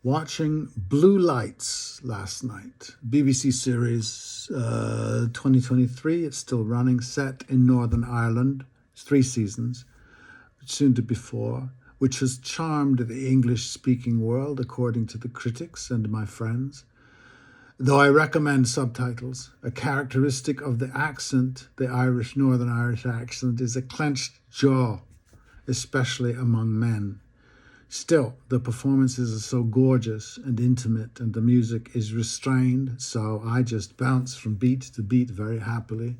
watching Blue Lights last night. BBC series 2023. It's still running, set in Northern Ireland. It's 3 seasons, soon to be 4, which has charmed the English-speaking world, according to the critics and my friends. Though I recommend subtitles, a characteristic of the accent, the Northern Irish accent, is a clenched jaw, especially among men. Still, the performances are so gorgeous and intimate, and the music is restrained, so I just bounce from beat to beat very happily.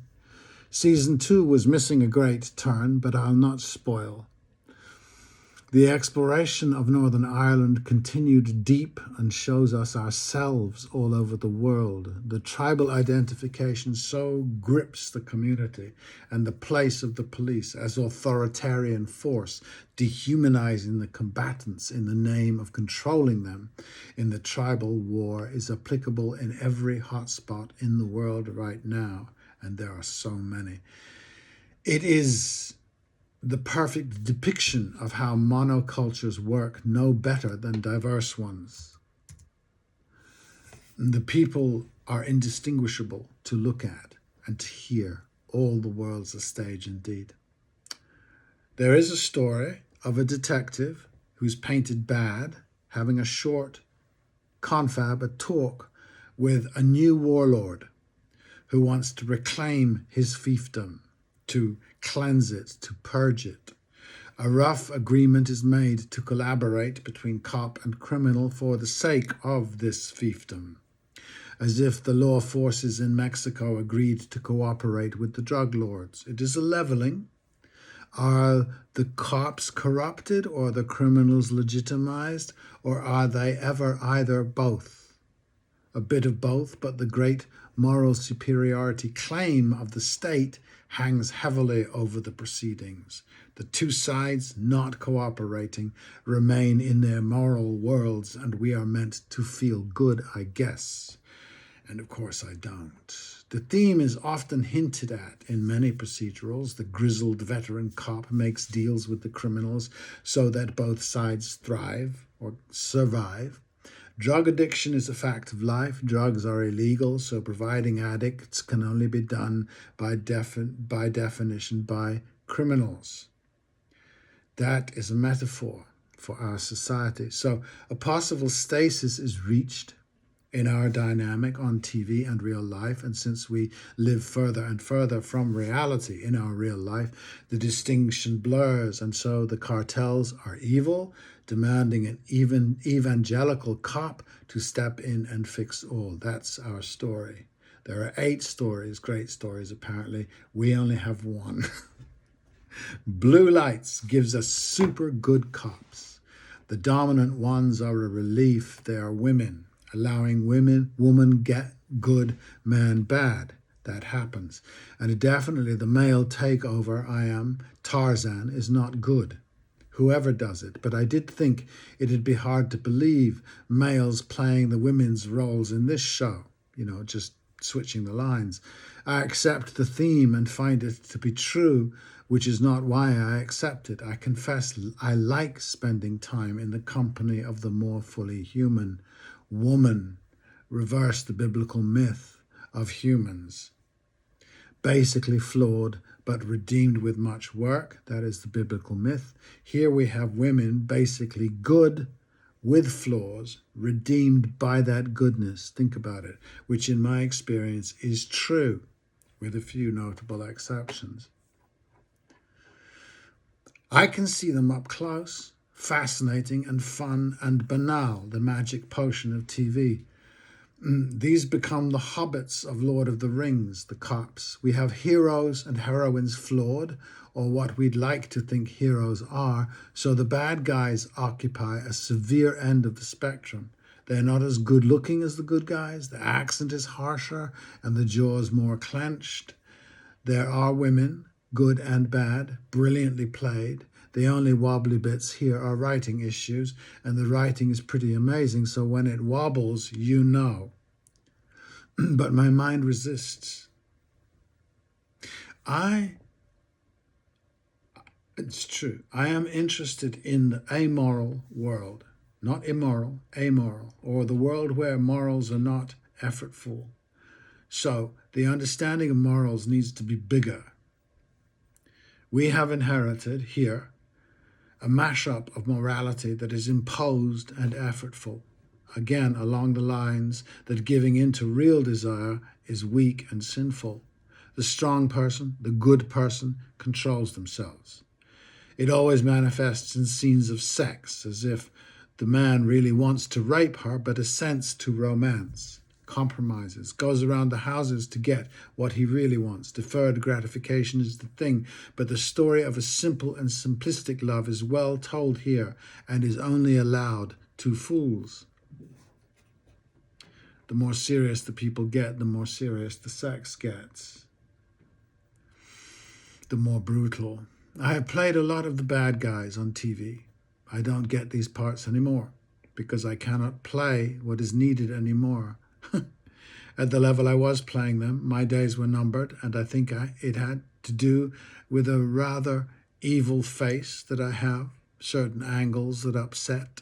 Season 2 was missing a great turn, but I'll not spoil. The exploration of Northern Ireland continued deep and shows us ourselves all over the world. The tribal identification so grips the community and the place of the police as authoritarian force, dehumanizing the combatants in the name of controlling them in the tribal war, is applicable in every hotspot in the world right now, and there are so many. It is the perfect depiction of how monocultures work no better than diverse ones. The people are indistinguishable to look at and to hear. All the world's a stage indeed. There is a story of a detective who's painted bad, having a short confab, a talk with a new warlord who wants to reclaim his fiefdom, to cleanse it, to purge it. A rough agreement is made to collaborate between cop and criminal for the sake of this fiefdom, as if the law forces in Mexico agreed to cooperate with the drug lords. It is a leveling. Are the cops corrupted or the criminals legitimized, or are they ever either both? A bit of both, but the great moral superiority claim of the state hangs heavily over the proceedings. The two sides, not cooperating, remain in their moral worlds, and we are meant to feel good, I guess. And of course I don't. The theme is often hinted at in many procedurals. The grizzled veteran cop makes deals with the criminals so that both sides thrive or survive. Drug addiction is a fact of life. Drugs are illegal, so providing addicts can only be done by definition by criminals. That is a metaphor for our society. So a possible stasis is reached in our dynamic on TV and real life, and since we live further and further from reality in our real life, the distinction blurs, and so the cartels are evil, demanding an even evangelical cop to step in and fix all. That's our story. There are 8 stories, great stories apparently. We only have 1. Blue Lights gives us super good cops. The dominant ones are a relief. They are women, allowing woman get good, man bad. That happens. And definitely the male takeover, I am Tarzan, is not good. Whoever does it. But I did think it'd be hard to believe males playing the women's roles in this show, just switching the lines. I accept the theme and find it to be true, which is not why I accept it. I confess I like spending time in the company of the more fully human. Woman, reverse the biblical myth of humans. Basically flawed, but redeemed with much work. That is the biblical myth. Here we have women basically good with flaws, redeemed by that goodness. Think about it, which in my experience is true, with a few notable exceptions. I can see them up close, fascinating and fun and banal, the magic potion of TV. These become the hobbits of Lord of the Rings, the cops. We have heroes and heroines flawed, or what we'd like to think heroes are, so the bad guys occupy a severe end of the spectrum. They're not as good looking as the good guys, the accent is harsher, and the jaws more clenched. There are women, good and bad, brilliantly played. The only wobbly bits here are writing issues, and the writing is pretty amazing, so when it wobbles, you know. But my mind resists. It's true, I am interested in the amoral world, not immoral, amoral, or the world where morals are not effortful. So the understanding of morals needs to be bigger. We have inherited here a mashup of morality that is imposed and effortful, again along the lines that giving in to real desire is weak and sinful. The strong person, the good person, controls themselves. It always manifests in scenes of sex, as if the man really wants to rape her but assents to romance, compromises, goes around the houses to get what he really wants. Deferred gratification is the thing, but the story of a simple and simplistic love is well told here and is only allowed to fools. The more serious the people get, the more serious the sex gets, the more brutal. I have played a lot of the bad guys on TV. I don't get these parts anymore because I cannot play what is needed anymore. At the level I was playing them, my days were numbered, and I think it had to do with a rather evil face that I have, certain angles that upset,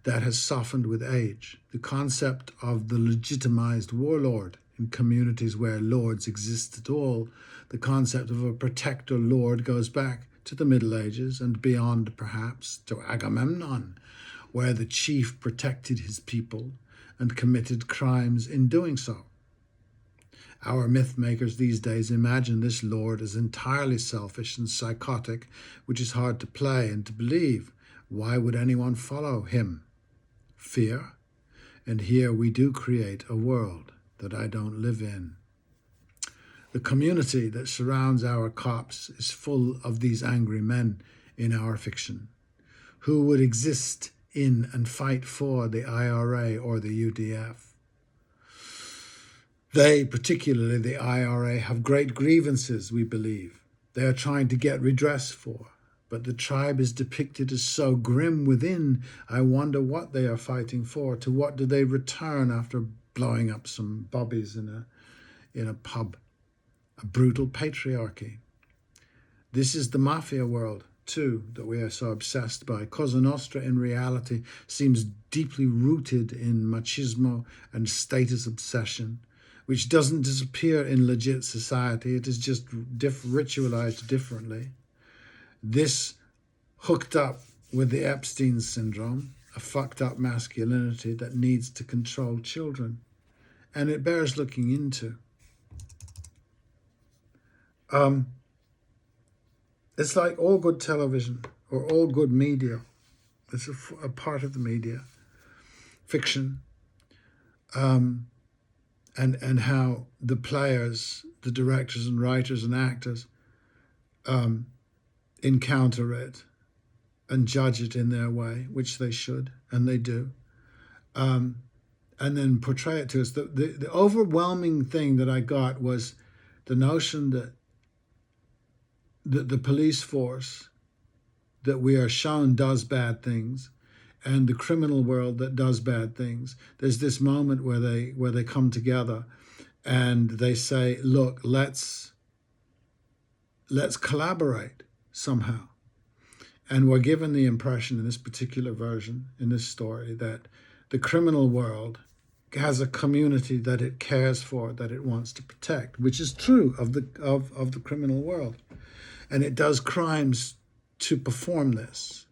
that has softened with age. The concept of the legitimized warlord in communities where lords exist at all, the concept of a protector lord goes back to the Middle Ages and beyond, perhaps, to Agamemnon, where the chief protected his people and committed crimes in doing so. Our myth makers these days imagine this lord as entirely selfish and psychotic, which is hard to play and to believe. Why would anyone follow him? Fear. And here we do create a world that I don't live in. The community that surrounds our cops is full of these angry men in our fiction, who would exist in and fight for the IRA or the UDF. They, particularly the IRA, have great grievances, we believe. They are trying to get redress for, but the tribe is depicted as so grim within. I wonder what they are fighting for. To what do they return after blowing up some bobbies in a pub? A brutal patriarchy. This is the mafia world, too, that we are so obsessed by. Cosa Nostra, in reality, seems deeply rooted in machismo and status obsession, which doesn't disappear in legit society. It is just ritualized differently. This hooked up with the Epstein syndrome, a fucked up masculinity that needs to control children. And it bears looking into. It's like all good television or all good media. It's a part of the media, fiction, and how the players, the directors and writers and actors encounter it and judge it in their way, which they should, and they do, and then portray it to us. The overwhelming thing that I got was the notion that the police force that we are shown does bad things, and the criminal world that does bad things. There's this moment where they come together and they say, look, let's collaborate somehow. And we're given the impression in this particular version, in this story, that the criminal world has a community that it cares for, that it wants to protect, which is true of the criminal world. And it does crimes to perform this.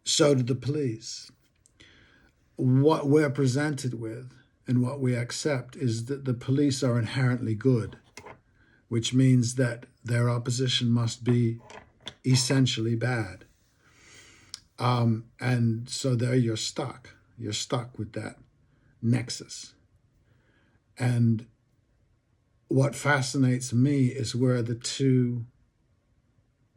So do the police. What we're presented with and what we accept is that the police are inherently good, which means that their opposition must be essentially bad. And so there you're stuck. You're stuck with that nexus. And what fascinates me is where the two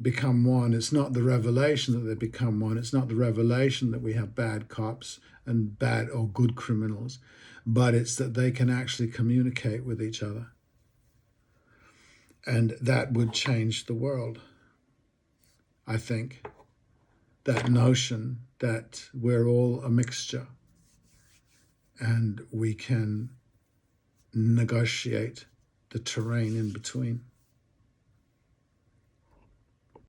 become one. It's not the revelation that they become one. It's not the revelation that we have bad cops and bad or good criminals, but it's that they can actually communicate with each other. And that would change the world, I think. That notion that we're all a mixture and we can negotiate the terrain in between.